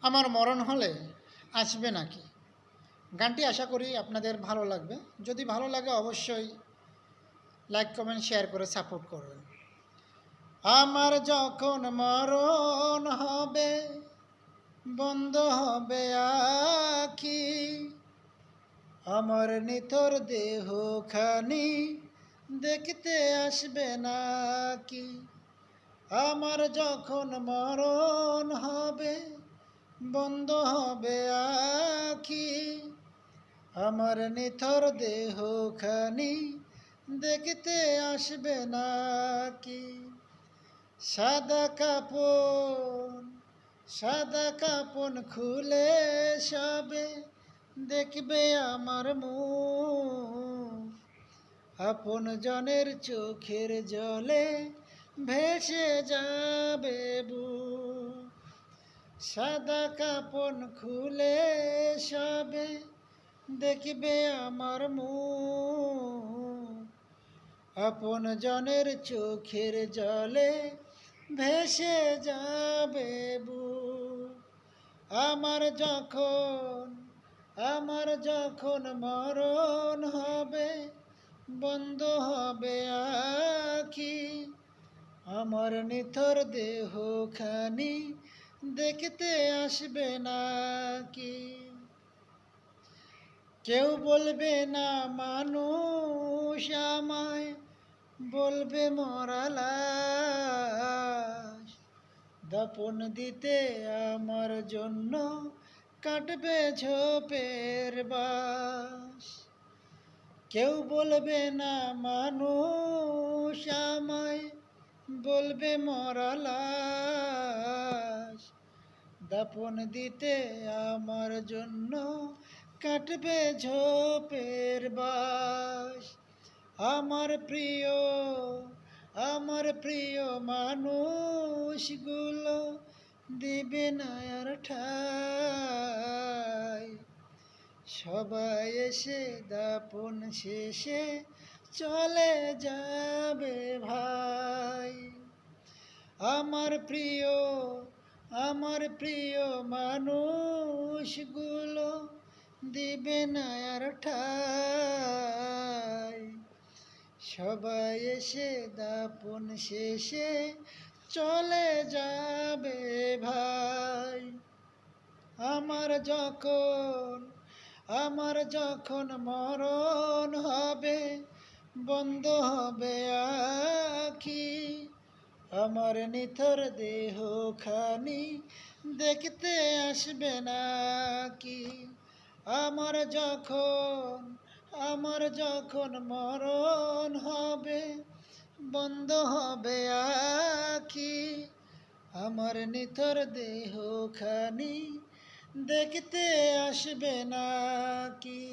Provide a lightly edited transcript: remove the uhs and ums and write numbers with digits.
আমার মরণ হলে আসবে নাকি? গানটি আশা করি আপনাদের ভালো লাগবে। যদি ভালো লাগে অবশ্যই লাইক কমেন্ট শেয়ার করে সাপোর্ট করবেন। আমার যখন মরণ হবে, বন্ধ হবে আখি, আমার নিথর দেহখানি দেখতে আসবে নাকি? আমার যখন মরণ হবে, বন্ধ হবে আখি, আমার নিথর দেহখানি দেখতে আসবে নাকি? সাদা কাপন খুলে সবে দেখবে আমার মুখ, আপন জনের চোখের জলে ভেসে যাবে বুক। সাদা কাপন খুলে সবে দেখবে আমার মুখ, আপন জনের চোখের জলে ভেসে যাবে বুক। আমার যখন মরণ হবে, বন্ধ হবে আখি, আমার নিথর দেহখানি দেখতে আসবে নাকি? কেউ বলবে না মানুষ আমায়, বলবে মরা লাশ। দাপন দিতে আমার জন্য কাটবে ঝোপের বাস। কেউ বলবে না মানুষ আমায়, বলবে মরা লাশ। দাপন দিতে আমার জন্য কাটবে ঝোপের বাস। আমার প্রিয় মানুষগুলো দিবে না আর ঠাই। সবাই এসে দাপন শেষে চলে যাবে ভাই। আমার প্রিয় মানুষগুলো দিবে না আর ঠাই। সবাই এসে দাপন শেষে চলে যাবে ভাই। আমার যখন মরণ হবে, বন্ধ হবে আখি, আমার নিথর দেহখানি দেখতে আসবে নাকি? আমার যখন মরণ হবে, বন্ধ হবে আখি, আমার নিথর দেহখানি দেখতে আসবে নাকি?